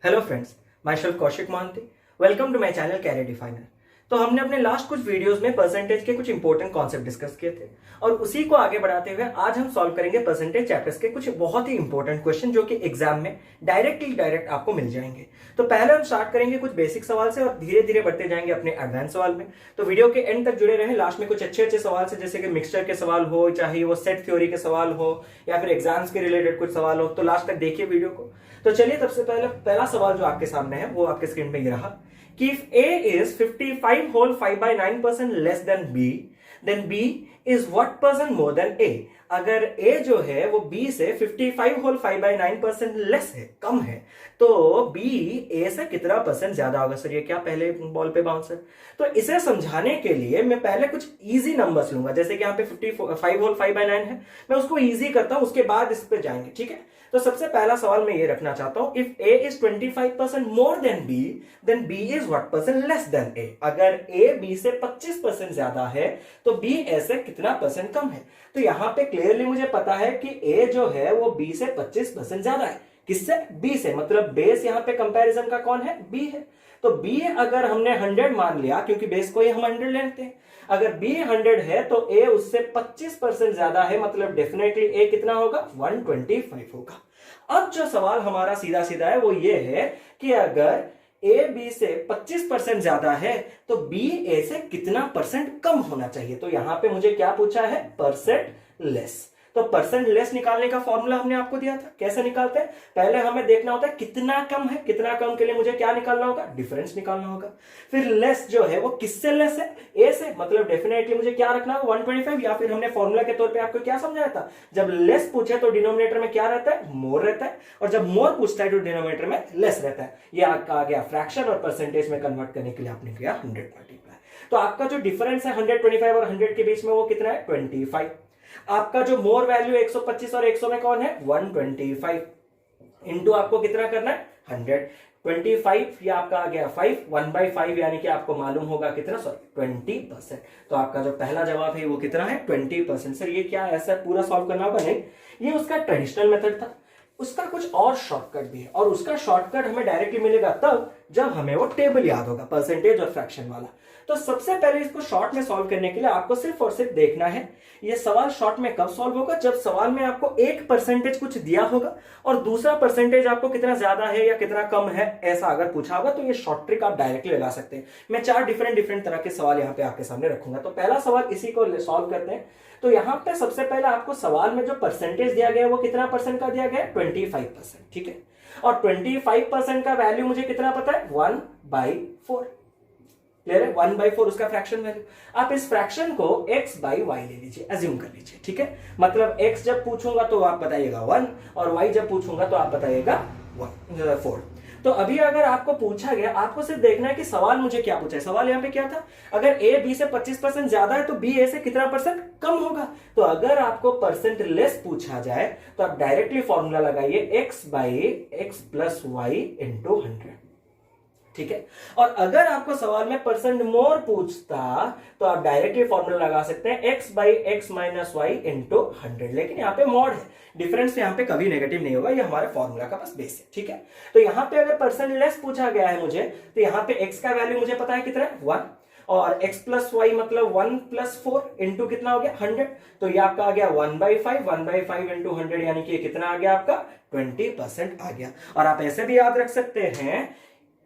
Hello friends, myself Kaushik Mohanty. Welcome to my channel career definer. तो हमने अपने last कुछ वीडियोस में परसेंटेज के कुछ इंपॉर्टेंट कॉन्सेप्ट डिस्कस किए थे और उसी को आगे बढ़ाते हुए आज हम सॉल्व करेंगे परसेंटेज चैप्टर्स के कुछ बहुत ही इंपॉर्टेंट क्वेश्चन जो कि एग्जाम में डायरेक्ट आपको मिल जाएंगे। तो पहले हम स्टार्ट करेंगे कुछ बेसिक सवाल से और धीरे धीरे बढ़ते जाएंगे अपने एडवांस सवाल में। तो वीडियो के एंड तक जुड़े रहें। लास्ट में कुछ अच्छे अच्छे सवाल से, जैसे कि मिक्सचर के सवाल हो, चाहे वो सेट थ्योरी के सवाल हो या फिर एग्जाम्स के रिलेटेड कुछ सवाल हो, तो लास्ट तक देखिए वीडियो को। तो चलिए, सबसे पहला सवाल जो आपके सामने है वो आपके स्क्रीन पे ये रहा कि if A is 55 whole 5 by 9% less than B, then B is what percent more than A? अगर A जो है वो B से 55 whole 5 by 9% लेस है, कम है, तो B A से कितना परसेंट ज्यादा होगा? सर ये क्या पहले बॉल पे बाउंसर? तो इसे समझाने के लिए मैं पहले कुछ इजी नंबर्स लूंगा, जैसे कि यहाँ पे 55 whole 5 by 9 है, मैं उसको इजी करता हूं, उसके बाद इस पे जाएंगे, ठीक है। तो सबसे पहला सवाल मैं ये रखना चाहता हूं, if A is 25% more than B, then B is what percent less than A? अगर A B से 25% ज्यादा है तो B A से कितना परसेंट कम है? तो यहां पे क्लियरली मुझे पता है कि A जो है वो B से 25% ज्यादा है। किससे? B से। मतलब बेस यहां पे कंपैरिजन का कौन है? B है। तो B अगर हमने 100 मान लिया, क्योंकि बेस को ही हम 100 लेते हैं, अगर B 100 है तो A उससे 25% ज्यादा है, मतलब डेफिनेटली A कितना होगा? 125 होगा। अब जो सवाल हमारा सीधा सीधा है वो ये है कि अगर A B से 25% ज्यादा है तो B A से कितना परसेंट कम होना चाहिए? तो यहां पे मुझे क्या पूछा है? Percent less. तो परसेंट लेस निकालने का फॉर्मूला हमने आपको दिया था। कैसे निकालते हैं? पहले हमें देखना होता है कितना कम है। कितना कम के लिए मुझे क्या निकालना होगा? डिफरेंस निकालना होगा। फिर लेस जो है वो किससे लेस है? ए से। मतलब डेफिनेटली मुझे क्या रखना होगा? 125। या फिर हमने फॉर्मूला के तौर पे आपको क्या समझाया था? जब लेस पूछे तो डिनोमिनेटर में क्या रहता है? मोर रहता है, और जब मोर पूछता है तो डिनोमिनेटर में लेस रहता है। ये आपका आ गया फ्रैक्शन, और परसेंटेज में कन्वर्ट करने के लिए आपने किया 100 मल्टीप्लाई। तो आपका जो डिफरेंस है 125 और 100 के बीच में वो कितना है? 25। आपका जो मोर वैल्यू 125 और 100 में कौन है? 125। इंटू आपको कितना करना है? 125। ये आपका आ गया 5, 1/5, यानी कि आपको मालूम होगा कितना? सॉरी 20%। तो आपका जो पहला जवाब है वो कितना है? 20%। सर ये क्या ऐसा पूरा सॉल्व करना होगा? नहीं, ये उसका ट्रेडिशनल मेथड था। उसका कुछ और शॉर्टकट भी है, और उसका शॉर्टकट हमें डायरेक्टली मिलेगा तब जब हमें वो टेबल याद होगा, परसेंटेज और फ्रैक्शन वाला। तो सबसे पहले इसको शॉर्ट में सॉल्व करने के लिए आपको सिर्फ और सिर्फ देखना है ये सवाल शॉर्ट में कब सॉल्व होगा? जब सवाल में आपको एक परसेंटेज कुछ दिया होगा और दूसरा परसेंटेज आपको कितना ज्यादा है या कितना कम है ऐसा अगर पूछा होगा, तो ये शॉर्ट ट्रिक आप डायरेक्टली लगा सकते हैं। मैं 4 डिफरेंट तरह के सवाल यहाँ पे आपके सामने रखूंगा। तो पहला सवाल इसी को सॉल्व करते हैं। तो यहां पे सबसे पहले आपको सवाल में जो परसेंटेज दिया गया है वो कितना परसेंट का दिया गया है? 25%, ठीक है। और 25% का वैल्यू मुझे कितना पता है? 1/4। क्लियर है? 1/4 उसका फ्रैक्शन वैल्यू। आप इस फ्रैक्शन को x बाई वाई ले लीजिए, एज्यूम कर लीजिए, ठीक है। मतलब x जब पूछूंगा तो आप बताइएगा 1, और y जब पूछूंगा तो आप बताइएगा 4। तो अभी अगर आपको पूछा गया, आपको सिर्फ देखना है कि सवाल मुझे क्या पूछा है। सवाल यहाँ पे क्या था? अगर A B से 25% ज्यादा है तो B A से कितना परसेंट कम होगा? तो अगर आपको परसेंट लेस पूछा जाए तो आप डायरेक्टली फॉर्मूला लगाइए x by x plus y into 100, ठीक है। और अगर आपको सवाल में परसेंट मोर पूछता तो आप डायरेक्टली फॉर्मूला लगा सकते हैं x by x minus y into 100। लेकिन यहाँ पे मॉड है, डिफरेंस यहाँ पे कभी नेगेटिव नहीं होगा, ये हमारे फॉर्मूला का बस बेस है, ठीक है। तो यहाँ पे अगर परसेंट लेस पूछा गया है मुझे, तो यहाँ पे x का वैल्यू मुझे पता है कितना है? 1, और x प्लस वाई मतलब 1 प्लस 4 इंटू कितना हो गया? 100। तो ये आपका आ गया 1/5 इंटू 100, यानी कि कितना आ गया आपका? 20% आ गया। और आप ऐसे भी याद रख सकते हैं,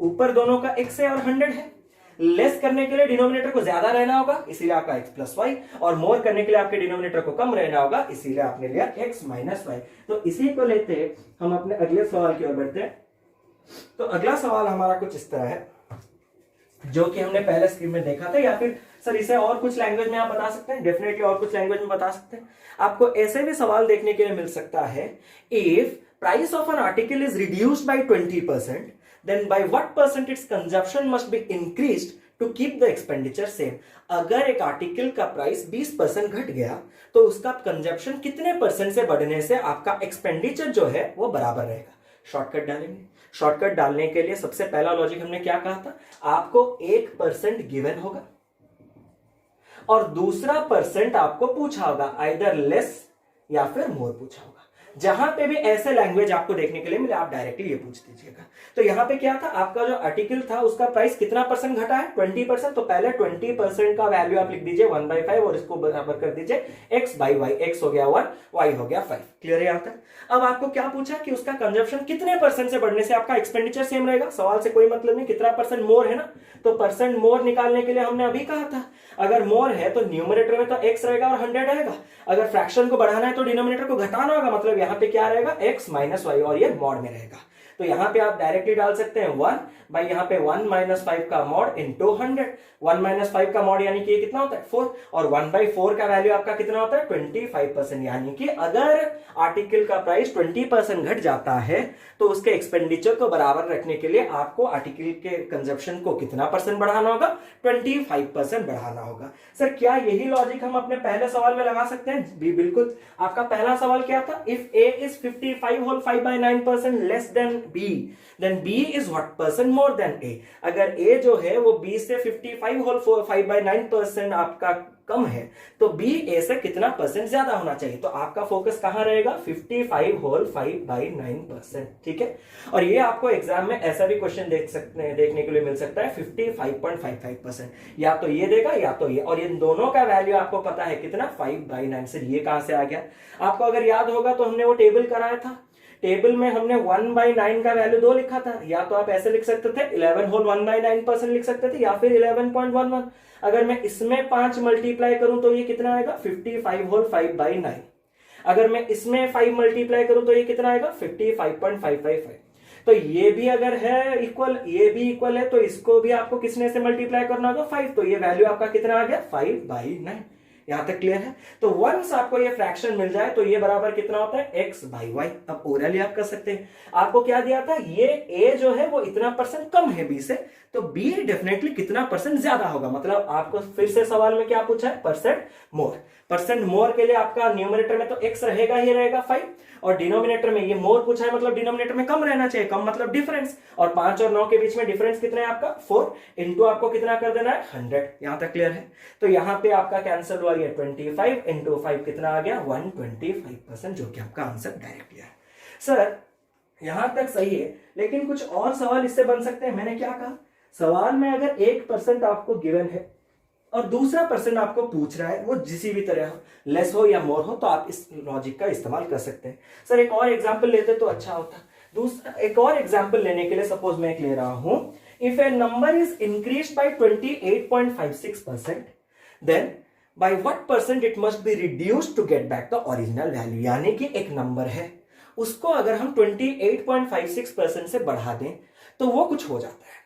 ऊपर दोनों का x है और 100 है। लेस करने के लिए डिनोमिनेटर को ज्यादा रहना होगा, इसीलिए आपका x प्लस वाई, और मोर करने के लिए आपके डिनोमिनेटर को कम रहना होगा, इसीलिए आपने लिया x माइनस वाई। तो इसी को लेते हम अपने अगले सवाल की ओर बढ़ते हैं। तो अगला सवाल हमारा कुछ इस तरह है, जो कि हमने पहले स्क्रीन में देखा था। या फिर सर इसे और कुछ लैंग्वेज में आप बता सकते हैं? डेफिनेटली और कुछ लैंग्वेज में बता सकते हैं। आपको ऐसे भी सवाल देखने के लिए मिल सकता है, if price of an article is reduced by 20%, then by what percent its consumption must be increased to keep the expenditure same? अगर एक आर्टिकल का प्राइस 20% घट गया तो उसका कंजप्शन कितने परसेंट से बढ़ने से आपका एक्सपेंडिचर जो है वो बराबर रहेगा? शॉर्टकट डालेंगे। शॉर्टकट डालने के लिए सबसे पहला लॉजिक हमने क्या कहा था? आपको 1% गिवन होगा और दूसरा परसेंट आपको पूछा होगा, आइदर लेस या फिर मोर पूछा होगा। जहां पे भी ऐसे लैंग्वेज आपको देखने के लिए मिले आप डायरेक्टली ये पूछ दीजिएगा। तो यहाँ पे क्या था, आपका जो आर्टिकल था उसका प्राइस कितना परसेंट घटा है, 20%। तो पहले 20% का वैल्यू आप लिख दीजिए 1/5 और इसको बराबर कर दीजिए x बाई वाई। x हो गया 1, y हो गया 5। क्लियर है यहाँ तक। अब आपको क्या पूछा कि उसका कंजप्शन कितने परसेंट से बढ़ने से आपका एक्सपेंडिचर सेम रहेगा। सवाल से कोई मतलब नहीं, कितना परसेंट मोर है ना, तो परसेंट मोर निकालने के लिए हमने अभी कहा था अगर मोर है तो न्यूमरेटर में तो x रहेगा और 100 रहेगा। अगर फ्रैक्शन को बढ़ाना है तो डिनोमिनेटर को घटाना होगा, मतलब यहाँ पे क्या रहेगा x माइनस वाई, और ये मॉड में रहेगा। तो यहाँ पे आप डायरेक्टली डाल सकते हैं 1 बाई यहाँ पे 1 माइनस 5 का मॉड इंटू 100। 1 माइनस 5 का मॉड यानी कि ये कितना होता है 4, और 1/4 का वैल्यू आपका कितना होता है 25%। यानी कि अगर आर्टिकल का प्राइस 20% घट जाता है तो उसके एक्सपेंडिचर को बराबर रखने के लिए आपको आर्टिकल के कंजप्शन को कितना परसेंट बढ़ाना होगा, 25% बढ़ाना होगा। सर क्या यही लॉजिक हम अपने पहले सवाल में लगा सकते हैं? बिल्कुल। आपका पहला सवाल क्या था, if a is 55 whole 5/9% less than b, then b is what percent more than a। अगर a जो है वो b से 55 whole 5/9% आपका कम है तो b a से कितना परसेंट ज्यादा होना चाहिए। तो आपका फोकस कहां रहेगा, 55 whole 5/9%। ठीक है। और ये आपको एग्जाम में ऐसा भी क्वेश्चन देखने के लिए मिल सकता है 55.55%, या तो ये देगा या तो ये, और इन दोनों का वैल्यू आपको पता है कितना 5/9 से। ये कहां से आ गया आपको अगर याद होगा तो हमने वो टेबल कराया था। टेबल में हमने 1/9 का वैल्यू 2 लिखा था, या तो आप ऐसे लिख सकते थे 11 होल 1/9% लिख सकते थे, या फिर 11.11। अगर मैं इसमें 5 मल्टीप्लाई करूं तो ये कितना आएगा 55 होल 5/9। अगर मैं इसमें 5 मल्टीप्लाई करूं तो ये कितना आएगा 55.555। तो ये भी अगर है इक्वल, ये भी इक्वल है, तो इसको भी आपको किसने से मल्टीप्लाई करना होगा 5। तो ये वैल्यू आपका कितना आ गया 5/9। यहां तक क्लियर है। तो वंस आपको ये फ्रैक्शन मिल जाए तो ये बराबर कितना होता है x बाई वाई। अब ओरली आप कर सकते हैं। आपको क्या दिया था, ये a जो है वो इतना परसेंट कम है b से, तो b डेफिनेटली कितना परसेंट ज्यादा होगा। मतलब आपको फिर से सवाल में क्या पूछा है, परसेंट मोर। परसेंट मोर के लिए आपका न्यूमरेटर में तो x रहेगा ही रहेगा 5, और डिनोमिनेटर में ये मोर पूछा है मतलब डिनोमिनेटर में कम रहना चाहिए। कम मतलब डिफरेंस, और 5 और 9 के बीच में डिफरेंस कितना है आपका 4, इंटू आपको कितना कर देना है 100। यहां तक क्लियर है। तो यहां पे आपका कैंसिल हुआ ये 25 इंटू 5 कितना आ गया 125%, जो कि आपका आंसर डायरेक्ट है। सर यहां तक सही है, लेकिन कुछ और सवाल इससे बन सकते हैं। मैंने क्या कहा, सवाल में अगर 1% आपको गिवन है और दूसरा पर्सन आपको पूछ रहा है वो किसी भी तरह हो, लेस हो या मोर हो, तो आप इस लॉजिक का इस्तेमाल कर सकते हैं। सर एक और एग्जांपल लेते तो अच्छा होता। दूसरा एक और एग्जांपल लेने के लिए सपोज मैं एक ले रहा हूं, if a number is increase by 28.56%, then by what percent it must be reduced to get back the original value. यानी कि एक नंबर है, उसको अगर हम 28.56% से बढ़ा दें तो वो कुछ हो जाता है।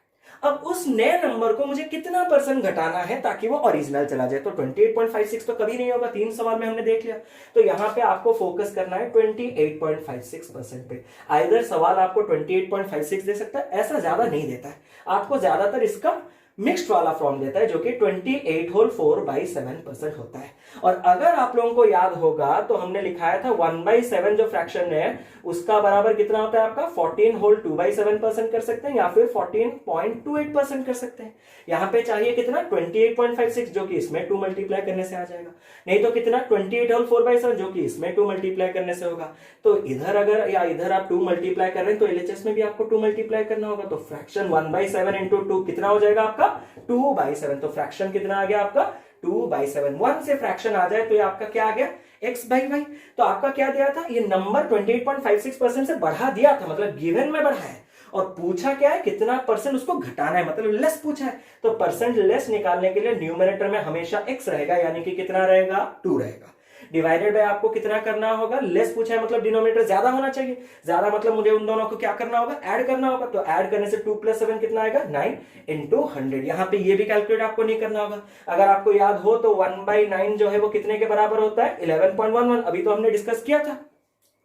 अब उस नए नंबर को मुझे कितना परसेंट घटाना है ताकि वो ओरिजिनल चला जाए। तो 28.56 तो कभी नहीं होगा, 3 सवाल में हमने देख लिया। तो यहां पे आपको फोकस करना है 28.56% पे। आइदर सवाल आपको 28.56 दे सकता है, ऐसा ज्यादा नहीं देता है आपको, ज्यादातर इसका मिक्स्ड वाला फॉर्म देता है जो कि 28 होल 4/7% होता है। और अगर आप लोगों को याद होगा तो हमने लिखाया था 1/7 जो फ्रैक्शन है उसका बराबर कितना होता है आपका 14 होल 2/7% कर सकते हैं, या फिर 14.28% कर सकते हैं। यहां पे चाहिए कितना 28.56 जो कि इसमें 2 मल्टीप्लाई करने से आ जाएगा, नहीं तो कितना 28 होल 4/7 जो कि इसमें 2 मल्टीप्लाई करने से होगा। तो इधर अगर या इधर आप 2 मल्टीप्लाई कर रहे हैं तो एलएचएस में भी आपको 2 मल्टीप्लाई करना होगा। तो फ्रैक्शन 1/7 इंटू 2 कितना हो जाएगा आपका 2/7। तो फ्रैक्शन कितना आ गया आपका 2/7। 1 से फ्रैक्शन आ जाए तो ये आपका क्या आ गया x बाई वाई। तो आपका क्या दिया था, ये नंबर 28.56% से बढ़ा दिया था, मतलब गिवन में बढ़ा है, और पूछा क्या है कितना परसेंट उसको घटाना है, मतलब लेस पूछा है। तो परसेंट लेस निकालने के लिए न्यूमरेटर में हमेशा x रहेगा, यानी कि कितना रहेगा 2 रहेगा। डिवाइडेड बाय आपको कितना करना होगा, लेस पूछा है मतलब डिनोमिनेटर ज्यादा होना चाहिए। ज्यादा मतलब मुझे उन दोनों को क्या करना होगा, ऐड करना होगा। तो ऐड करने से 2 + 7 कितना आएगा 9 इंटू 100। यहां पे ये भी कैलकुलेट आपको नहीं करना होगा। अगर आपको याद हो तो 1/9 जो है वो कितने के बराबर होता है 11.11। अभी तो हमने डिस्कस किया था।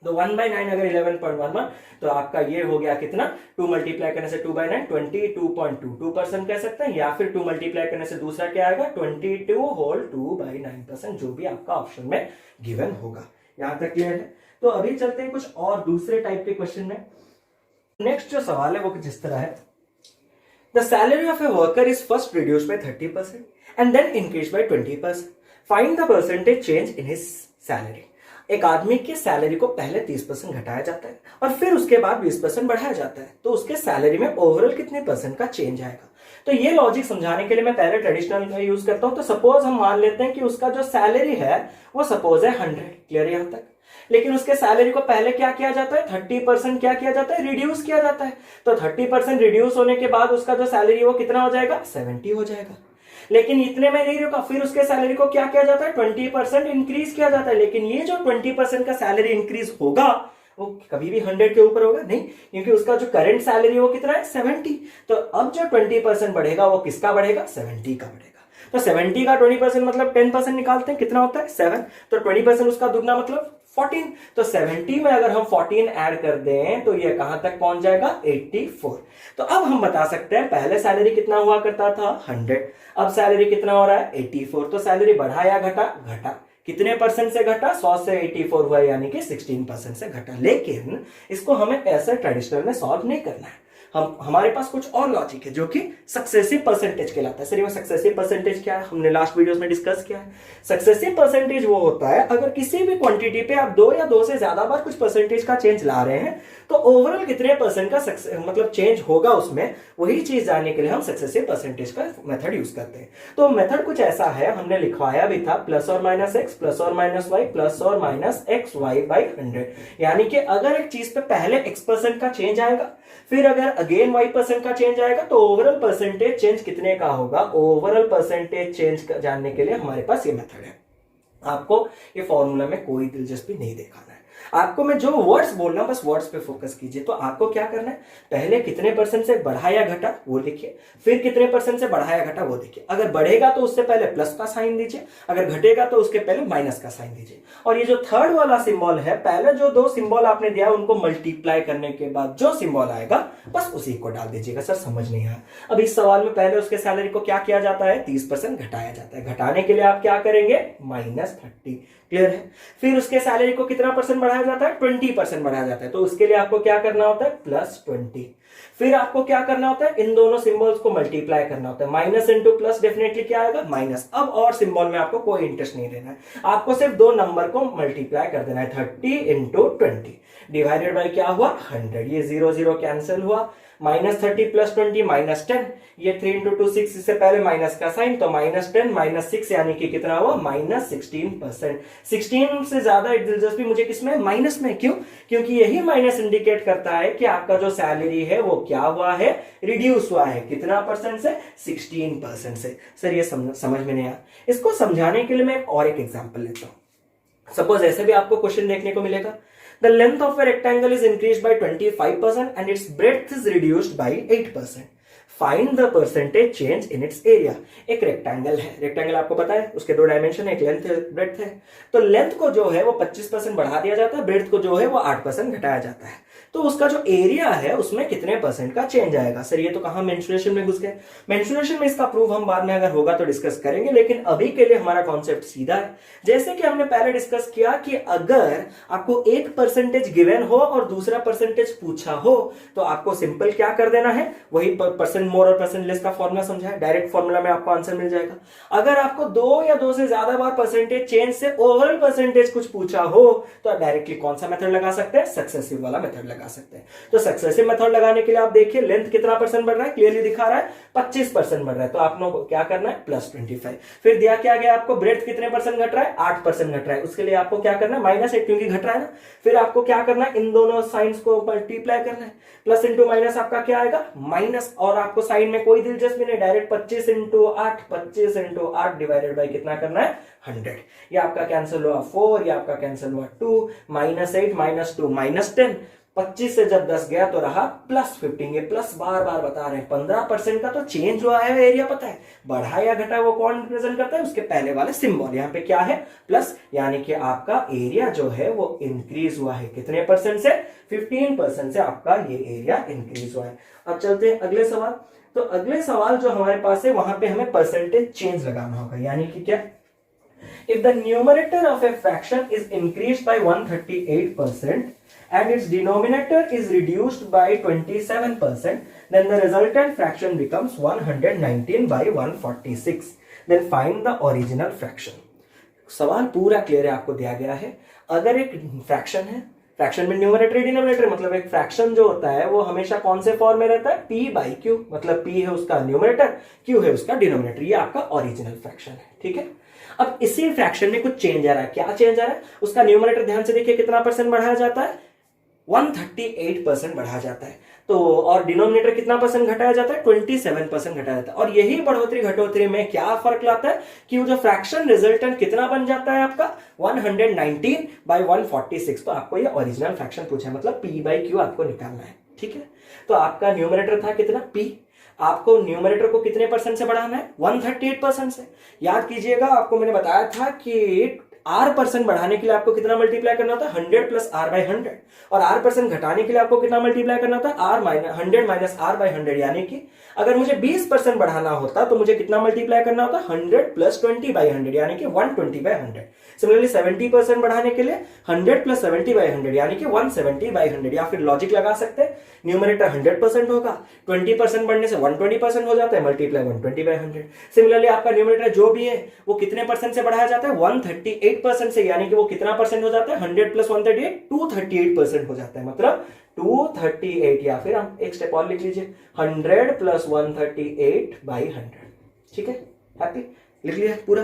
तो 1/9 अगर 11.11 तो आपका ये हो गया कितना, 2 मल्टीप्लाई करने से 2/9 22.22% कह सकते हैं, या फिर 2 मल्टीप्लाई करने से दूसरा क्या आएगा 22 होल 2/9%, जो भी आपका ऑप्शन में गिवन होगा। यहां तक क्लियर है। तो अभी चलते हैं कुछ और दूसरे टाइप के क्वेश्चन में। नेक्स्ट जो सवाल है वो कुछ इस तरह है, the salary of a worker is first reduced by 30% and then increase by 20%. Find the percentage change in his salary. एक आदमी की सैलरी को पहले 30% घटाया जाता है और फिर उसके बाद 20% बढ़ाया जाता है, तो उसके सैलरी में ओवरऑल कितने परसेंट का चेंज आएगा। तो ये लॉजिक समझाने के लिए मैं पहले ट्रेडिशनल का यूज करता हूं। तो सपोज हम मान लेते हैं कि उसका जो सैलरी है वो सपोज है 100, क्लियर है यहां तक। लेकिन उसके सैलरी को पहले क्या किया जाता है, 30% क्या किया जाता है, रिड्यूस किया जाता है। तो 30% रिड्यूस होने के बाद उसका जो सैलरी वो कितना हो जाएगा, 70 हो जाएगा। लेकिन इतने में नहीं रुका, फिर उसके सैलरी को क्या किया जाता है, 20% इंक्रीज किया जाता है। लेकिन ये जो 20% का सैलरी इंक्रीज होगा वो कभी भी 100 के ऊपर होगा नहीं, क्योंकि उसका जो करंट सैलरी वो कितना है, 70। तो अब जो 20% बढ़ेगा वो किसका बढ़ेगा, 70 का बढ़ेगा। तो 70 का 20% मतलब 10% निकालते हैं, कितना होता है, 7। तो 20% उसका दुगना मतलब 14। तो 70 में अगर हम 14 ऐड कर दें तो ये कहां तक पहुंच जाएगा, 84। तो अब हम बता सकते हैं पहले सैलरी कितना हुआ करता था, 100, अब सैलरी कितना हो रहा है, 84। तो सैलरी बढ़ा या घटा, घटा। कितने परसेंट से घटा, 100 से 84 हुआ, यानी कि 16% से घटा। लेकिन इसको हमें ऐसे ट्रेडिशनल में सॉल्व नहीं करना है, हमारे पास कुछ और लॉजिक है जो कि सक्सेसिव परसेंटेज कहलाता है। सर ये सक्सेसिव परसेंटेज क्या है, हमने लास्ट वीडियोस में डिस्कस किया है। सक्सेसिव परसेंटेज वो होता है अगर किसी भी क्वांटिटी पे आप 2 या 2 से ज्यादा बार कुछ परसेंटेज का चेंज ला रहे हैं तो ओवरऑल कितने परसेंट का मतलब चेंज होगा उसमें, वही चीज जानने के लिए हम सक्सेसिव परसेंटेज का मेथड यूज करते हैं। तो मेथड कुछ ऐसा है, हमने लिखवाया भी था, प्लस और माइनस एक्स प्लस और माइनस वाई प्लस और माइनस एक्स वाई बाई 100। यानी कि अगर एक चीज पे पहले x% का चेंज आएगा, फिर अगर अगेन y% का चेंज आएगा, तो ओवरऑल परसेंटेज चेंज कितने का होगा। ओवरऑल परसेंटेज चेंज जानने के लिए हमारे पास ये मेथड है। आपको ये फॉर्मूला में कोई दिलचस्पी नहीं दिखाना है, आपको मैं जो वर्ड्स बोल रहा हूं बस वर्ड्स पे फोकस कीजिए। तो आपको क्या करना है, पहले कितने परसेंट से बढ़ाया घटा वो लिखिए, फिर कितने परसेंट से बढ़ाया घटा वो देखिए। अगर बढ़ेगा तो उससे पहले प्लस का साइन दीजिए, अगर घटेगा तो उसके पहले माइनस का साइन दीजिए। और ये जो थर्ड वाला सिंबल है, पहले जो 2 सिंबल आपने दिया उनको मल्टीप्लाई करने के बाद जो सिंबल आएगा बस उसी को डाल दीजिएगा। सर समझ नहीं आया। अब इस सवाल में पहले उसके सैलरी को क्या किया जाता है, 30% घटाया जाता है। घटाने के लिए आप क्या करेंगे, -30, क्लियर है। फिर उसके सैलरी को कितना परसेंट बढ़ाया जाता है, 20% बढ़ाया जाता है। तो उसके लिए आपको क्या करना होता है, +20। फिर आपको क्या करना होता है, इन दोनों सिंबल्स को मल्टीप्लाई करना होता है। माइनस इंटू प्लस डेफिनेटली क्या आएगा, माइनस। अब और सिंबल में आपको कोई इंटरेस्ट नहीं देना है, आपको सिर्फ 2 नंबर को मल्टीप्लाई कर देना है। 30 इंटू 20 डिवाइडेड बाई क्या हुआ, 100। ये 0 0 कैंसिल हुआ। -30 + 20 -10। ये 3 इंटू 2 6, इससे पहले माइनस का साइन, तो -10 -6 यानी कि कितना हुआ, -16%। 16 से ज्यादा दिलचस्पी मुझे किसमें, माइनस में। क्यों, क्योंकि यही माइनस इंडिकेट करता है कि आपका जो सैलरी है वो क्या हुआ है, रिड्यूस हुआ है। कितना परसेंट से, 16% से। सर ये समझ में नहीं आया। इसको समझाने के लिए मैं और एक एग्जांपल लेता हूं। सपोज ऐसे भी आपको क्वेश्चन देखने को मिलेगा, the length of a rectangle is increased by 25% and its breadth is reduced by 8%. Find the percentage change in its area. एक रेक्टेंगल है, रेक्टेंगल आपको पता है उसके 2 डायमेंशन है, एक लेंथ है, ब्रेड्थ है। तो लेंथ को जो है वो 25% बढ़ा दिया जाता है, ब्रेड्थ को जो है वो 8% घटाया जाता है। तो उसका जो एरिया है उसमें कितने परसेंट का चेंज आएगा। सर ये तो कहां मेंसुरेशन में घुस गए। मेंसुरेशन में इसका प्रूफ हम बाद में अगर होगा तो डिस्कस करेंगे, लेकिन अभी के लिए हमारा कॉन्सेप्ट सीधा है। जैसे कि हमने पहले डिस्कस किया कि अगर आपको एक परसेंटेज गिवन हो और दूसरा परसेंटेज पूछा हो तो आपको सिंपल क्या कर देना है, वही परसेंट मोर और परसेंट लेस का फॉर्मूला समझा है, डायरेक्ट फॉर्मूला में आपको आंसर मिल जाएगा। अगर आपको 2 या 2 से ज्यादा बार परसेंटेज चेंज से ओवरऑल परसेंटेज कुछ पूछा हो तो आप डायरेक्टली कौन सा मेथड लगा सकते हैं, सक्सेसिव वाला मेथड लगा सकते हैं। तो सक्सेसिव मेथड लगाने के लिए आप देखिए लेंथ कितना परसेंट बढ़ रहा है, क्लियरली दिखा रहा है 25% बढ़ रहा है। तो आप लोगों को क्या करना है, +25। फिर दिया क्या गया आपको, ब्रेड्थ कितने परसेंट घट रहा है, 8% घट रहा है। उसके लिए आपको क्या करना है, -1 क्योंकि घट रहा है ना। फिर आपको क्या करना है, इन दोनों साइंस को मल्टीप्लाई करना है। प्लस इंटू माइनस आपका क्या आएगा, माइनस। और आपको साइन में कोई दिलचस्पी नहीं, डायरेक्ट 25 इंटू 8 डिवाइडेड बाई कितना करना है, 100। ये आपका कैंसिल हुआ 4, ये आपका कैंसिल हुआ 2, -8 -2 -10। 25 से जब 10 गया तो रहा +15। ये प्लस बार बार बता रहे हैं। 15% का तो चेंज हुआ है एरिया, पता है बढ़ा या घटा वो कौन रिप्रेजेंट करता है, उसके पहले वाले सिंबल। यहाँ पे क्या है, प्लस, यानी कि आपका एरिया जो है वो इंक्रीज हुआ है। कितने परसेंट से, 15% से आपका ये एरिया इंक्रीज हुआ है। अब चलते हैं अगले सवाल। तो अगले सवाल जो हमारे पास है वहां पे हमें परसेंटेज चेंज लगाना होगा, यानी कि क्या, if the numerator of a fraction is increased by 138% and its denominator is reduced by 27%, then the resultant fraction becomes 119 by 146. Then find the original fraction. सवाल पूरा क्लियर है, आपको दिया गया है। अगर एक फ्रैक्शन है, फ्रैक्शन में न्यूमरेटर डिनोमिनेटर, मतलब एक फ्रैक्शन जो होता है वो हमेशा कौन से फॉर्म में रहता है, p बाई क्यू, मतलब p है उसका न्यूमरेटर, q है उसका डिनोमिनेटर। ये आपका ओरिजिनल फ्रैक्शन है, ठीक है। अब इसी फ्रैक्शन में कुछ चेंज आ रहा है। क्या चेंज आ रहा है? उसका न्यूमरेटर ध्यान से देखिए कितना परसेंट बढ़ाया जाता है, 138% बढ़ाया जाता है। तो और डिनोमिनेटर कितना परसेंट घटाया जाता है, 27% घटाया जाता है। और यही बढ़ोतरी घटोतरी में क्या फर्क लाता है कि वो जो फ्रैक्शन रिजल्टेंट कितना बन जाता है आपका, 119/146। तो आपको ये ओरिजिनल फ्रैक्शन पूछा है, मतलब p बाई क्यू आपको निकालना है, ठीक है। तो आपका न्यूमरेटर था कितना, p, आपको न्यूमरेटर को कितने परसेंट से बढ़ाना है, 138% से। याद कीजिएगा, आपको मैंने बताया था कि r परसेंट बढ़ाने के लिए आपको कितना मल्टीप्लाई करना होता है, 100 प्लस r बाई 100, और r परसेंट घटाने के लिए आपको कितना मल्टीप्लाई करना होता है, 100 माइनस r बाई 100। यानी कि अगर मुझे 20% बढ़ाना होता तो मुझे कितना मल्टीप्लाई करना होता, 100 प्लस 20 बाई 100, यानी कि 120/100। सिमिलरली 70% बढ़ाने के लिए 100 प्लस 70/100, यानी कि 170/100। या फिर लॉजिक लगा सकते हैं, न्यूमरेटर 100% होगा, 20% बढ़ने से 120% हो जाता है, मल्टीप्लाई 120/100। सिमिलरली आपका न्यूमरेटर जो भी है वो कितने परसेंट से बढ़ाया जाता है, 138% से, यानी कि वो कितना परसेंट हो जाता है, 100 प्लस 138, 238% हो जाता है, मतलब 238। या फिर हम एक स्टेप और लिख लीजिए, 100 प्लस 138/100, ठीक है। हैप्पी, लिख लिया पूरा।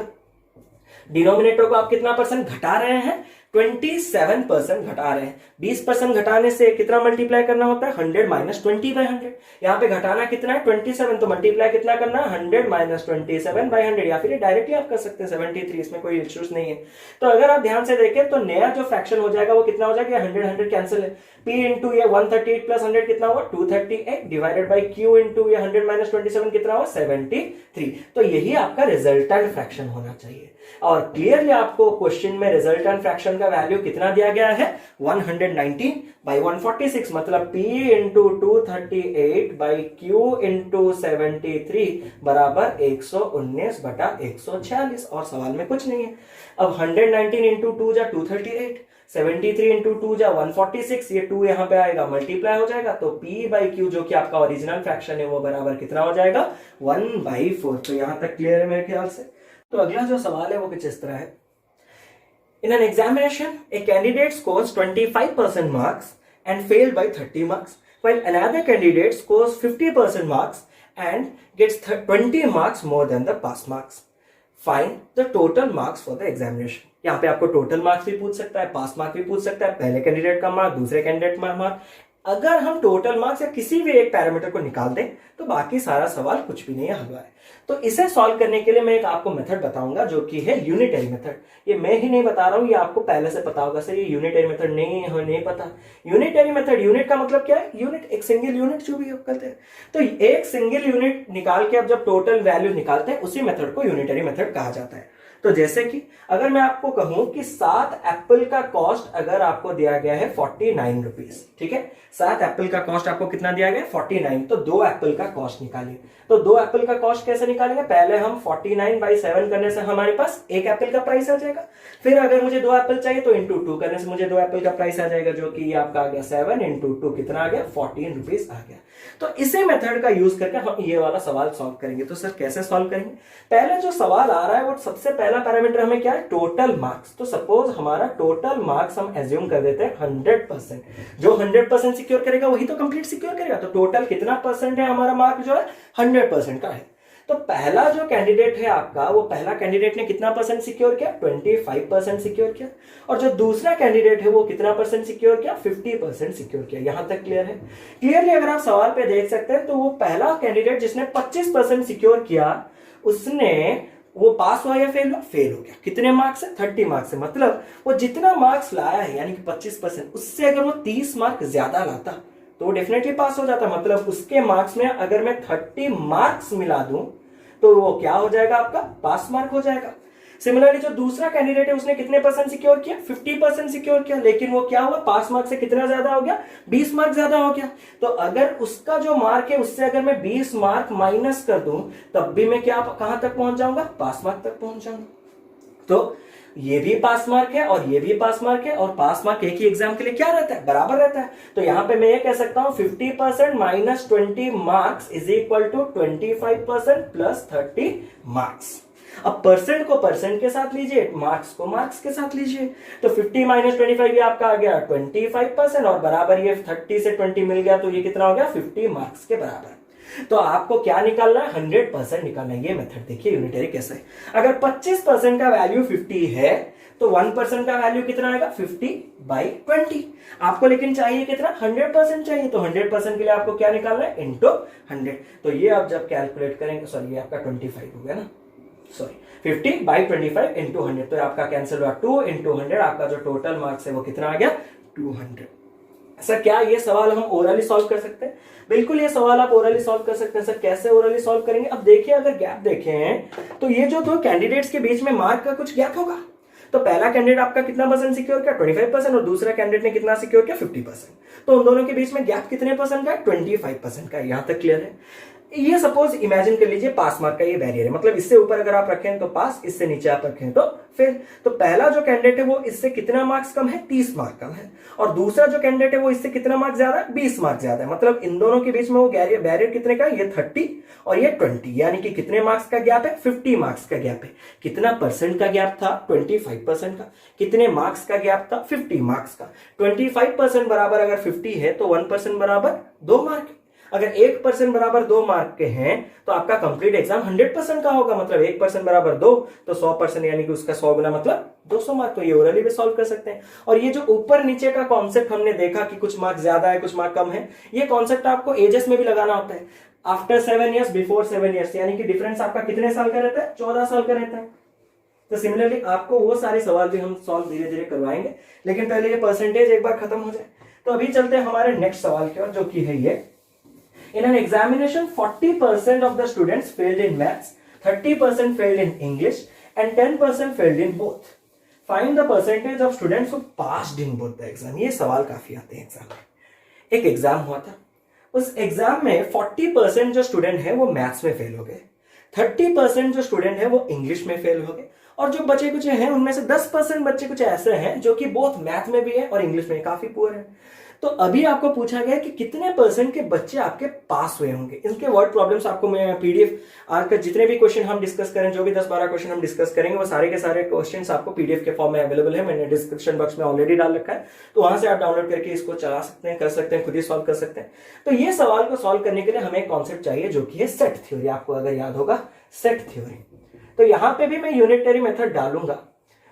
डिनोमिनेटर को आप कितना परसेंट घटा रहे हैं, 27% घटा रहे हैं। 20% घटाने से कितना मल्टीप्लाई करना होता है, 100 माइनस 20/100। यहाँ पे घटाना कितना है, 27, तो मल्टीप्लाई कितना करना है, 100 माइनस 27/100। या फिर डायरेक्टली आप कर सकते हैं 73, इसमें कोई इश्यूज नहीं है। तो अगर आप ध्यान से देखें तो नया जो फ्रैक्शन हो जाएगा वो कितना हो जाएगा, 100 कैंसिल है, p इंटू ये 138 प्लस 100 कितना हुआ, 238, डिवाइडेड बाई q इंटू ये 100 माइनस 27 कितना हुआ, 73। तो यही आपका रिजल्टेंट फ्रैक्शन होना चाहिए। और क्लियरली आपको क्वेश्चन में रिजल्टेंट फ्रैक्शन का वैल्यू कितना दिया गया है, 119/146, मतलब p इंटू 238/q इंटू 73 बराबर 119/146। और सवाल में कुछ नहीं है। अब 119 इंटू 2 जा 238, 73 इंटू 2 जा 146, ये 2 यहां पे आएगा, मल्टीप्लाई हो जाएगा, तो p बाई क्यू जो कि आपका ओरिजिनल फ्रैक्शन है वो बराबर कितना हो जाएगा, 1/4। तो यहां तक क्लियर है मेरे ख्याल से। तो अगला जो सवाल है वो कुछ इस तरह है, in an examination a candidate scores 25% marks and failed by 30 marks, while another candidate scores 50% marks and gets 20 marks more than the pass marks. Find the total marks for the examination. यहाँ पे आपको total marks भी पूछ सकता है, पास mark भी पूछ सकता है, पहले कैंडिडेट का मार्क, दूसरे कैंडिडेट का मार्क। अगर हम टोटल मार्क्स या किसी भी एक पैरामीटर को निकाल दें तो बाकी सारा सवाल कुछ भी नहीं हल हुआ है। तो इसे सॉल्व करने के लिए मैं एक आपको मेथड बताऊंगा जो कि है यूनिटरी मेथड। ये मैं ही नहीं बता रहा हूं, ये आपको पहले से पता होगा। सर ये यूनिटरी मेथड नहीं पता। यूनिटरी मेथड, यूनिट का मतलब क्या है, यूनिट, एक सिंगल यूनिट जो भी करते हैं। तो एक सिंगल यूनिट निकाल के अब जब टोटल वैल्यू निकालते हैं उसी मेथड को यूनिटरी मेथड कहा जाता है। तो जैसे कि अगर मैं आपको कहूं कि 7 एप्पल का कॉस्ट अगर आपको दिया गया है 49 रुपीज, ठीक है, 7 एप्पल का कॉस्ट आपको कितना दिया गया है, 49, तो 2 एप्पल का कॉस्ट निकालिए। तो 2 एप्पल का कॉस्ट कैसे निकालेंगे, पहले हम 49/7 करने से हमारे पास 1 एप्पल का प्राइस आ जाएगा। फिर अगर मुझे 2 एप्पल चाहिए तो इंटू 2 करने से मुझे 2 एप्पल का प्राइस आ जाएगा, जो कि आपका आ गया 7 इंटू 2 कितना आ गया, 14 रुपीज आ गया। तो इसी मेथड का यूज करके हम ये वाला सवाल सॉल्व करेंगे। तो सर कैसे सॉल्व करेंगे, पहले जो सवाल आ रहा है वो सबसे पहला पैरामीटर हमें क्या है, टोटल मार्क्स। तो सपोज हमारा टोटल मार्क्स हम एज्यूम कर देते हैं 100%। जो 100% सिक्योर करेगा वही तो कंप्लीट सिक्योर करेगा। तो टोटल कितना परसेंट है हमारा मार्क जो है, 100% का है। तो पहला जो कैंडिडेट है आपका, वो पहला कैंडिडेट ने कितना परसेंट सिक्योर किया, 25% सिक्योर किया। और जो दूसरा कैंडिडेट है वो कितना परसेंट सिक्योर किया, 50% सिक्योर किया। यहां तक क्लियर है। क्लियरली अगर आप सवाल पे देख सकते हैं तो वो पहला कैंडिडेट जिसने 25% सिक्योर किया, उसने वो पास हुआ या फेल हुआ, फेल हो गया। कितने मार्क्स है, 30 मार्क्स है। मतलब वो जितना मार्क्स लाया है यानी कि 25%, उससे अगर वो 30 मार्क ज्यादा लाता तो वो डेफिनेटली पास हो जाता। मतलब उसके मार्क्स में अगर मैं 30 मार्क्स मिला दूं तो वो क्या हो जाएगा, आपका पास मार्क हो जाएगा। सिमिलरली जो दूसरा कैंडिडेट है उसने कितने परसेंट सिक्योर किया, 50% सिक्योर किया, लेकिन वो क्या हुआ, पास मार्क से कितना ज्यादा हो गया, 20 मार्क ज्यादा हो गया। तो अगर उसका जो मार्क है उससे अगर मैं 20 मार्क माइनस कर दूं तब भी मैं क्या, कहां तक पहुंच जाऊंगा, पास मार्क तक पहुंच जाऊंगा। तो ये भी पास मार्क है और ये भी पास मार्क है, और पास मार्क एक ही एग्जाम के लिए क्या रहता है, बराबर रहता है। तो यहां पे मैं ये कह सकता हूं 50% minus 20 marks is equal to 25% plus 30 marks. अब परसेंट को परसेंट के साथ लीजिए, मार्क्स को मार्क्स के साथ लीजिए। तो 50 माइनस 25 ये आपका आ गया 25% और बराबर ये 30 से 20 मिल गया तो ये कितना हो गया 50 मार्क्स के बराबर। तो आपको क्या निकालना है 100% निकालना है। ये मेथड देखिए यूनिटरी कैसा है। अगर 25% का वैल्यू 50 है तो 1% का वैल्यू कितना आएगा 50/20। आपको लेकिन चाहिए कितना 100% चाहिए, तो 100% के लिए आपको क्या निकालना है इंटू 100। तो ये आप जब कैलकुलेट करेंगे, सॉरी ये आपका 25 हो गया ना, सॉरी 50/25 इंटू 100, तो आपका कैंसिल हुआ 2 इंटू 100। आपका जो टोटल मार्क्स है वो कितना आ गया 200। सर क्या ये सवाल हम ओरली सॉल्व कर सकते हैं? बिल्कुल ये सवाल आप ओरली सॉल्व कर सकते हैं। सर कैसे ओरली सॉल्व करेंगे? अब देखिए अगर गैप देखें तो ये जो दो कैंडिडेट्स के बीच में मार्क का कुछ गैप होगा। तो पहला कैंडिडेट आपका कितना परसेंट सिक्योर किया 25% और दूसरा कैंडिडेट ने कितना सिक्योर किया 50%। तो उन दोनों के बीच में गैप कितने परसेंट का है 25% का। यहां तक क्लियर है? ये सपोज इमेजिन कर लीजिए पास मार्क का ये बैरियर है, मतलब इससे ऊपर अगर आप रखें तो पास, इससे नीचे आप रखें तो फेल। तो पहला जो कैंडिडेट है वो इससे कितना मार्क्स कम है 30 मार्क कम है, और दूसरा जो कैंडिडेट है वो इससे कितना मार्क्स ज्यादा है 20 मार्क्स ज्यादा है। मतलब इन दोनों के बीच में वो बैरियर कितने का, ये 30 और ये 20, यानी कि कितने मार्क्स का गैप है 50 मार्क्स का गैप है। कितना परसेंट का गैप था 25% का। कितने मार्क्स का गैप था 50 मार्क्स का। 25% बराबर अगर 50 है तो 1% बराबर 2 मार्क। अगर 1% बराबर 2 मार्क के हैं तो आपका कंप्लीट एग्जाम 100% का होगा, मतलब 1% बराबर 2 तो 100%, यानी कि उसका 100 गुना मतलब 200 मार्क। तो ये ओरली भी सॉल्व कर सकते हैं। और ये जो ऊपर नीचे का कॉन्सेप्ट हमने देखा कि कुछ मार्क्स ज्यादा है कुछ मार्क कम है, ये कॉन्सेप्ट आपको एजेस में भी लगाना होता है। आफ्टर 7 ईयर्स, बिफोर 7 ईयर्स, यानी कि डिफरेंस आपका कितने साल का रहता है 14 साल का रहता है। तो सिमिलरली आपको वो सारे सवाल भी हम सॉल्व धीरे धीरे करवाएंगे, लेकिन पहले ये परसेंटेज एक बार खत्म हो जाए। तो अभी चलते हैं हमारे नेक्स्ट सवाल की ओर, जो कि है ये। In an examination, 40% of the students failed in maths, 30% failed in English, and 10% failed in both. Find the percentage of students who passed in both the exam. ये सवाल काफी आते हैं एग्जाम में। एक एग्जाम हुआ था, उस एग्जाम में 40% जो स्टूडेंट है वो मैथ्स में फेल हो गए, 30% जो स्टूडेंट है वो इंग्लिश में फेल हो गए, और जो बचे कुछ हैं उनमें से 10% बच्चे कुछ ऐसे हैं जो कि बोथ मैथ में भी है और इंग्लिश में काफी पुअर है। तो अभी आपको पूछा गया कि कितने परसेंट के बच्चे आपके पास हुए होंगे। इनके वर्ड प्रॉब्लम्स आपको मैं पीडीएफ, आज का जितने भी क्वेश्चन हम डिस्कस करें, जो भी 10-12 क्वेश्चन हम डिस्कस करेंगे, वो सारे के सारे क्वेश्चंस आपको पीडीएफ के फॉर्म में अवेलेबल है। मैंने डिस्क्रिप्शन बॉक्स में ऑलरेडी डाल रखा है, तो वहां से आप डाउनलोड करके इसको चला सकते हैं, कर सकते हैं, खुद ही सॉल्व कर सकते हैं। तो ये सवाल को सॉल्व करने के लिए हमें एक कॉन्सेप्ट चाहिए जो कि है सेट थ्योरी। आपको अगर याद होगा सेट थ्योरी, तो यहां पे भी मैं यूनिटरी मेथड डालूंगा,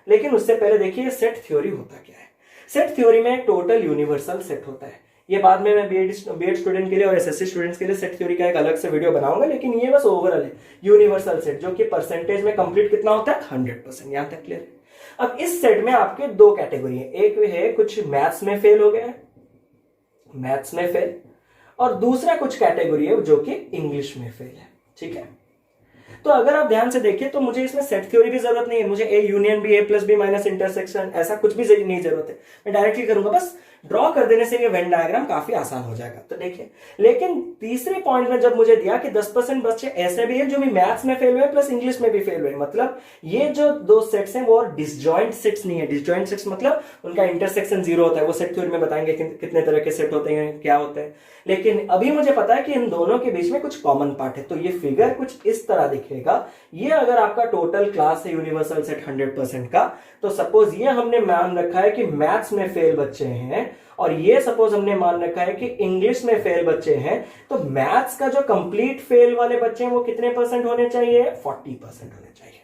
लेकिन उससे पहले देखिए सेट थ्योरी होता क्या है। सेट थ्योरी में टोटल यूनिवर्सल सेट होता है। ये बाद में मैं बीएड स्टूडेंट के लिए और एसएससी स्टूडेंट्स के लिए सेट थ्योरी का एक अलग से वीडियो बनाऊंगा, लेकिन ये बस ओवरऑल है यूनिवर्सल सेट, जो कि परसेंटेज में कंप्लीट कितना होता है 100%। यहां तक क्लियर है? अब इस सेट में आपके दो कैटेगरी है, एक है कुछ मैथ्स में फेल हो गया है, मैथ्स में फेल, और दूसरा कुछ कैटेगरी है जो कि इंग्लिश में फेल है। ठीक है, तो अगर आप ध्यान से देखिए तो मुझे इसमें सेट थ्योरी की जरूरत नहीं है, मुझे A union B, A plus B minus intersection, ऐसा कुछ भी नहीं जरूरत है। मैं डायरेक्टली करूंगा, बस ड्रॉ कर देने से ये वेन डायग्राम काफी आसान हो जाएगा। तो देखिए, लेकिन तीसरे पॉइंट में जब मुझे दिया कि 10% बच्चे ऐसे भी हैं जो भी मैथ्स में फेल हुए प्लस इंग्लिश में भी फेल हुए, मतलब ये जो दो सेट्स हैं वो डिसजॉइंट सेट्स नहीं है। डिसजॉइंट सेट्स मतलब उनका इंटरसेक्शन 0 होता है। वो सेट थ्योरी में बताएंगे कितने तरह के सेट होते हैं, क्या होते हैं, लेकिन अभी मुझे पता है कि इन दोनों के बीच में कुछ कॉमन पार्ट है। तो ये फिगर कुछ इस तरह दिखेगा। ये अगर आपका टोटल क्लास है यूनिवर्सल सेट 100% का, तो सपोज ये हमने मान रखा है कि मैथ्स में फेल बच्चे हैं, और ये सपोज हमने मान रखा है कि इंग्लिश में फेल बच्चे हैं, तो मैथ्स का जो कंप्लीट फेल वाले बच्चे हैं वो कितने परसेंट होने चाहिए 40% होने चाहिए।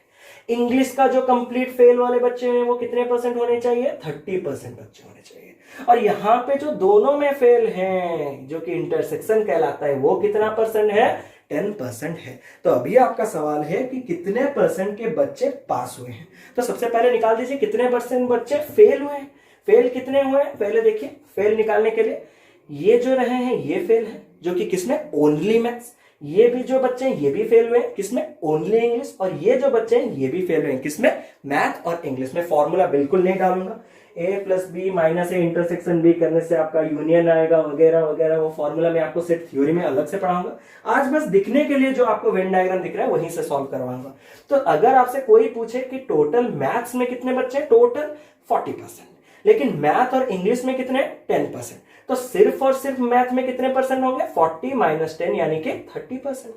इंग्लिश का जो कंप्लीट फेल वाले बच्चे हैं वो कितने परसेंट होने चाहिए 30% बच्चे होने चाहिए। और यहां पे जो दोनों में फेल हैं, जो कि इंटरसेक्शन कहलाता है, वो कितना परसेंट है 10% है। तो अभी आपका सवाल है कि कितने परसेंट के बच्चे पास हुए हैं। तो सबसे पहले निकाल दीजिए कितने परसेंट बच्चे फेल हुए हैं। फेल कितने हुए हैं पहले देखिए। फेल निकालने के लिए ये जो रहे हैं ये फेल है, जो कि किसमें ओनली मैथ्स। ये भी जो बच्चे हैं ये भी फेल हुए हैं, किसमें ओनली इंग्लिश। और ये जो बच्चे हैं ये भी फेल हुए हैं, किसमें मैथ और इंग्लिश में। फॉर्मूला बिल्कुल नहीं डालूंगा, A plus B minus A intersection B करने से आपका यूनियन आएगा वगैरह वगैरह। वो फॉर्मूला मैं आपको सेट थ्योरी में अलग से पढ़ाऊंगा। आज बस दिखने के लिए जो आपको वेन डायग्राम दिख रहा है वहीं से सॉल्व करवाऊंगा। तो अगर आपसे कोई पूछे कि टोटल मैथ्स में कितने बच्चे, टोटल 40%, लेकिन मैथ और इंग्लिश में कितने 10%, तो सिर्फ और सिर्फ मैथ में कितने परसेंट होंगे 40 - 10 यानी कि 30%।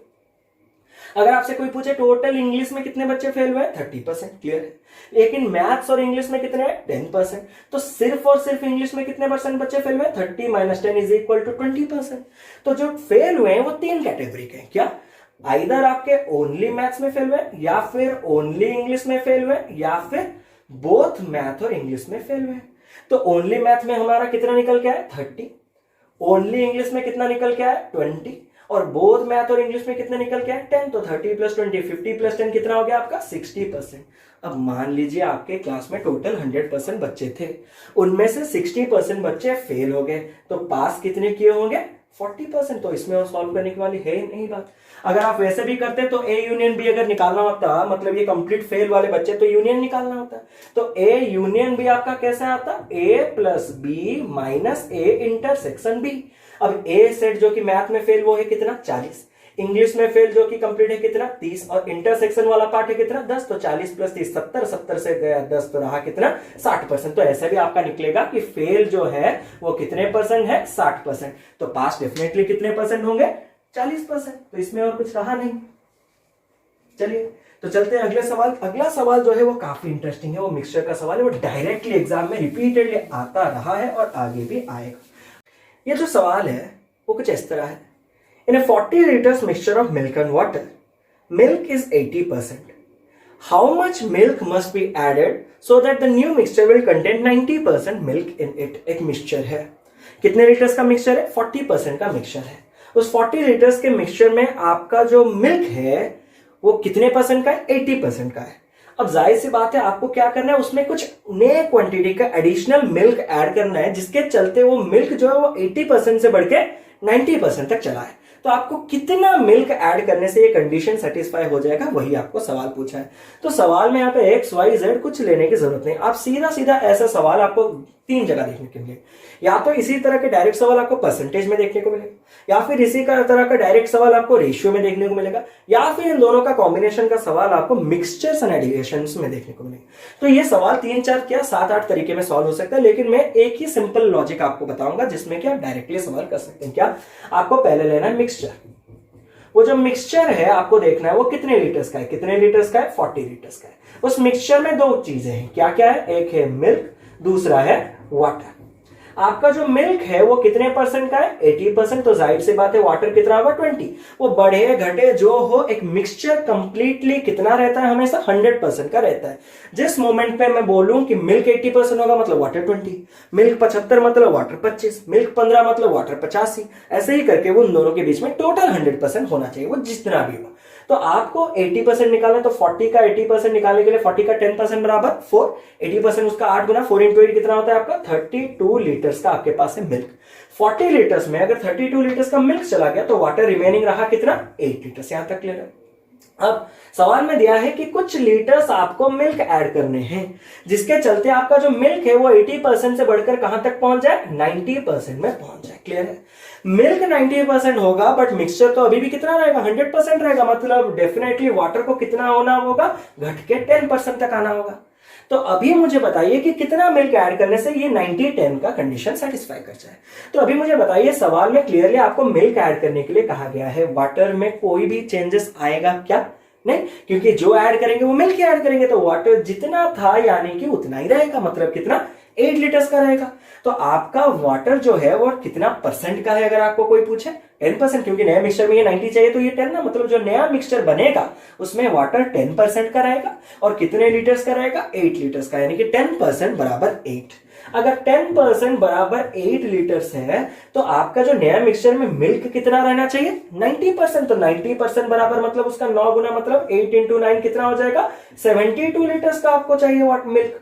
अगर आपसे कोई पूछे टोटल इंग्लिश में कितने बच्चे फेल हुए, 30%, क्लियर है। लेकिन मैथ्स और इंग्लिश में कितने हैं, 10%। तो सिर्फ और सिर्फ इंग्लिश में कितने परसेंट बच्चे फेल हुए, 30 - 10 इज इक्वल टू 20%। तो जो फेल हुए हैं वो 3 कैटेगरी के हैं, क्या, आइदर आपके ओनली मैथ्स में फेल हुए, या फिर ओनली इंग्लिश में फेल हुए, या फिर बोथ मैथ और इंग्लिश में फेल हुए। तो ओनली मैथ में हमारा कितना निकल के आया, 30, ओनली इंग्लिश में कितना निकल के आया, 20, और बोथ मैथ और इंग्लिश में कितना निकल के आया, 10। तो 30 + 20 50 + 10 कितना हो गया आपका, 60%। अब मान लीजिए आपके क्लास में टोटल 100% बच्चे थे, उनमें से 60% बच्चे फेल हो गए, तो पास कितने किए होंगे, 40%। तो इसमें और सॉल्व करने की वाली है ही नहीं बात। अगर आप वैसे भी करते तो ए यूनियन बी अगर निकालना होता, मतलब ये कंप्लीट फेल वाले बच्चे, तो यूनियन निकालना होता। तो ए यूनियन बी आपका कैसे आता, a + b - a intersection b। अब ए सेट जो कि मैथ में फेल वो है कितना, 40, इंग्लिश में फेल जो कि कंप्लीट है कितना, 30, और इंटरसेक्शन वाला पार्ट है कितना, 10। तो 40 + 30 70, 70 से गया 10 तो रहा कितना, 60%। तो ऐसे भी आपका निकलेगा कि फेल जो है वो कितने परसेंट है, 60%। तो पास डेफिनेटली कितने परसेंट होंगे, 40%। तो इसमें और कुछ रहा नहीं। चलिए तो चलते हैं अगले सवाल। अगला सवाल जो है वो काफी इंटरेस्टिंग है, वो मिक्सचर का सवाल है, वो डायरेक्टली एग्जाम में रिपीटेडली आता रहा है और आगे भी आएगा। ये जो सवाल है वो कुछ इस तरह है, इन a 40 liters mixture of milk and water, milk is 80%. How much milk must be added so that the new mixture will contain 90% milk in it? एक मिक्सचर है, कितने लीटर्स का मिक्सचर है, 40% का मिक्सचर है। उस 40 लीटर्स के मिक्सचर में आपका जो मिल्क है वो कितने परसेंट का है, 80% का है। अब जाहिर सी बात है आपको क्या करना है, उसमें कुछ नए क्वांटिटी का एडिशनल मिल्क ऐड करना है, जिसके चलते वो मिल्क जो है वो 80% से बढ़ के 90% तक चला है। तो आपको कितना मिल्क ऐड करने से ये कंडीशन सेटिस्फाई हो जाएगा, वही आपको सवाल पूछा है। तो सवाल में यहाँ पे एक्स वाई जेड कुछ लेने की जरूरत नहीं, आप सीधा सीधा ऐसा सवाल आपको 3 जगह देखने को मिलेगा। या तो इसी तरह के डायरेक्ट सवाल आपको परसेंटेज में देखने को मिलेगा, या फिर इसी तरह का डायरेक्ट सवाल आपको रेशियो में देखने को मिलेगा, या फिर इन दोनों का कॉम्बिनेशन का सवाल आपको मिक्सचर्स एंड एडिशंस में देखने को मिलेगा। तो ये सवाल 3 4 क्या 7 8 तरीके में सॉल्व हो सकता है, लेकिन मैं एक ही सिंपल लॉजिक आपको बताऊंगा जिसमें कि आप डायरेक्टली सवाल कर सकते हैं। क्या, आपको पहले लेना है मिक्सचर। वो जो मिक्सचर है आपको देखना है वो कितने लीटर्स का है, कितने लीटर्स का है, 40 लीटर्स का है। उस मिक्सचर में 2 चीजें हैं, क्या क्या है, एक है मिल्क, दूसरा है वाटर। आपका जो मिल्क है वो कितने परसेंट का है, 80%। तो जाहिर सी बात है वाटर कितना होगा, 20। वो बढ़े घटे जो हो, एक मिक्सचर कंप्लीटली कितना रहता है, हमेशा 100% का रहता है। जिस मोमेंट पे मैं बोलूं कि मिल्क 80% होगा मतलब वाटर 20, मिल्क 75 मतलब वाटर 25, मिल्क 15 मतलब वाटर 85, ऐसे ही करके वो उन दोनों के बीच में टोटल 100% होना चाहिए, वो जितना भी हो। तो आपको 80% निकालना, तो 40 का 80% निकालने के लिए 40 का 10% बराबर 4, 80% उसका 8 गुना 4 × 8 कितना होता है आपका, 32 लीटर्स का आपके पास है मिल्क। 40 लीटर्स में अगर 32 लीटर्स का मिल्क चला गया तो वाटर रिमेनिंग रहा कितना, 8 लीटर्स। यहां तक क्लियर है। अब सवाल में दिया है कि कुछ लीटर्स आपको मिल्क ऐड करने हैं, जिसके चलते आपका जो मिल्क है वो 80% से बढ़कर कहां तक पहुंच जाए, 90% में पहुंच जाए। क्लियर है। मिल्क 90% होगा बट मिक्सचर तो अभी भी कितना रहेगा, 100% रहेगा। मतलब डेफिनेटली वाटर को कितना होना होगा, घट के 10% तक आना होगा। तो अभी मुझे बताइए कि कितना मिल्क ऐड करने से ये 90-10 का कंडीशन सेटिस्फाई कर जाए। तो अभी मुझे बताइए, सवाल में क्लियरली आपको मिल्क ऐड करने के लिए कहा गया है, वाटर में कोई भी चेंजेस आएगा क्या, नहीं, क्योंकि जो ऐड करेंगे वो मिल्क ऐड करेंगे, तो वाटर जितना था यानी कि उतना ही रहेगा। मतलब कितना, 8 लीटर्स का रहेगा। तो आपका वाटर जो है वो कितना परसेंट का है, अगर आपको कोई पूछे 10%, क्योंकि नया मिक्सचर में ये 90 चाहिए तो ये 10 ना, मतलब जो नया मिक्सचर बनेगा उसमें वाटर 10% का रहेगा और कितने लीटर्स का रहेगा, 8 लीटर्स का, यानी कि 10% बराबर 8। अगर 10% बराबर 8 लीटर्स है तो आपका जो नया मिक्सचर में मिल्क कितना रहना चाहिए, 90%। तो 90% बराबर मतलब उसका 9 गुना, मतलब 8 × 9 कितना हो जाएगा, 72 लीटर्स का आपको चाहिए वाट मिल्क।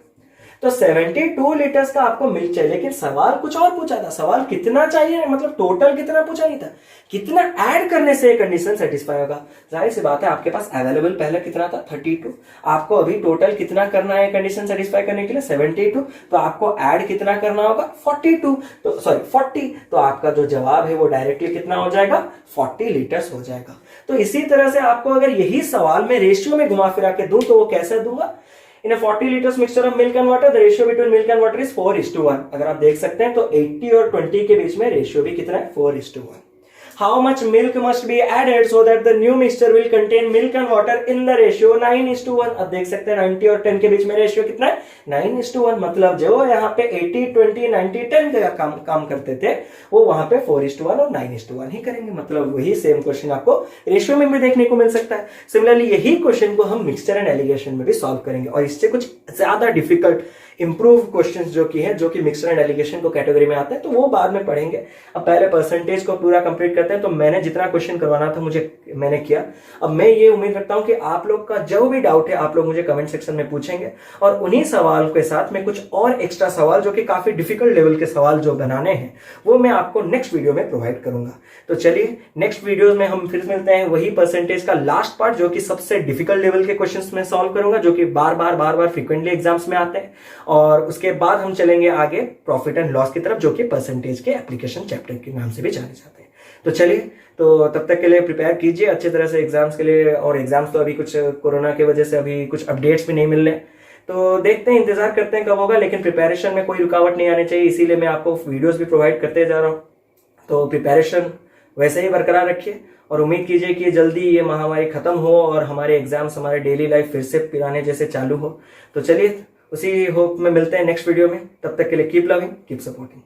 तो 72 लीटर्स का आपको मिल्क चाहिए। लेकिन सवाल कुछ और पूछा था, सवाल कितना चाहिए, मतलब टोटल कितना पूछा नहीं था, कितना ऐड करने से कंडीशन सेटिस्फाई होगा। जाहिर सी बात है आपके पास अवेलेबल पहले कितना था, 32, आपको अभी टोटल कितना करना है कंडीशन सेटिस्फाई करने के लिए, 72। तो आपको ऐड कितना करना होगा, 42, तो सॉरी 40। तो आपका जो जवाब है वो डायरेक्टली कितना हो जाएगा, 40 लीटर्स हो जाएगा। तो इसी तरह से आपको अगर यही सवाल में रेशियो में घुमा फिरा के दूं तो वो कैसे दूंगा, इन 40 liters mixture of milk and water, the ratio between milk and water is 4:1। अगर आप देख सकते हैं तो 80 और 20 के बीच में रेशियो भी कितना है, 4:1। How much milk must be added so that the new mixture will contain milk and water in the ratio 9:1। अब देख सकते हैं 90 और 10 के बीच में रेशियो कितना है, 9:1। मतलब जो यहाँ पे 80-20-90-10 का काम करते थे वो वहां पे 4:1 और 9:1 ही करेंगे। मतलब वही सेम क्वेश्चन आपको रेशियो में भी देखने को मिल सकता है। सिमिलरली यही क्वेश्चन को हम मिक्सचर एंड एलिगेशन में भी सॉल्व करेंगे और इससे कुछ ज्यादा डिफिकल्ट इंप्रूव क्वेश्चंस जो कि मिक्सचर एंड एलिगेशन को कैटेगरी में आते हैं, तो वो बाद में पढ़ेंगे। अब पहले परसेंटेज को पूरा कंप्लीट करते हैं। तो मैंने जितना क्वेश्चन करवाना था मैंने किया। अब मैं ये उम्मीद रखता हूं कि आप लोग का जो भी डाउट है आप लोग मुझे कमेंट सेक्शन में पूछेंगे और उन्हीं सवाल के साथ में कुछ और एक्स्ट्रा सवाल जो कि काफी डिफिकल्ट लेवल के सवाल जो बनाने हैं वो मैं आपको नेक्स्ट वीडियो में प्रोवाइड करूंगा। तो चलिए नेक्स्ट वीडियो में हम फिर मिलते हैं, वही परसेंटेज का लास्ट पार्ट जो कि सबसे डिफिकल्ट लेवल के क्वेश्चंस में सॉल्व करूंगा, जो कि बार बार फ्रीक्वेंटली एग्जाम्स में आते हैं। और उसके बाद हम चलेंगे आगे प्रॉफिट एंड लॉस की तरफ, जो कि परसेंटेज के एप्लीकेशन चैप्टर के नाम से भी जाने जाते हैं। तो चलिए, तो तब तक के लिए प्रिपेयर कीजिए अच्छी तरह से एग्जाम्स के लिए। और एग्जाम्स तो अभी कुछ कोरोना की वजह से अभी कुछ अपडेट्स भी नहीं मिल रहे, तो देखते हैं, इंतजार करते हैं कब होगा। लेकिन प्रिपरेशन में कोई रुकावट नहीं आनी चाहिए, इसीलिए मैं आपको वीडियोस भी प्रोवाइड करते जा रहा हूँ। तो प्रिपरेशन वैसे ही बरकरार रखिए और उम्मीद कीजिए कि जल्दी ये महामारी खत्म हो और हमारे एग्जाम्स, हमारे डेली लाइफ फिर से पुराने जैसे चालू हो। तो चलिए, उसी होप में मिलते हैं नेक्स्ट वीडियो में। तब तक के लिए कीप लविंग, कीप सपोर्टिंग।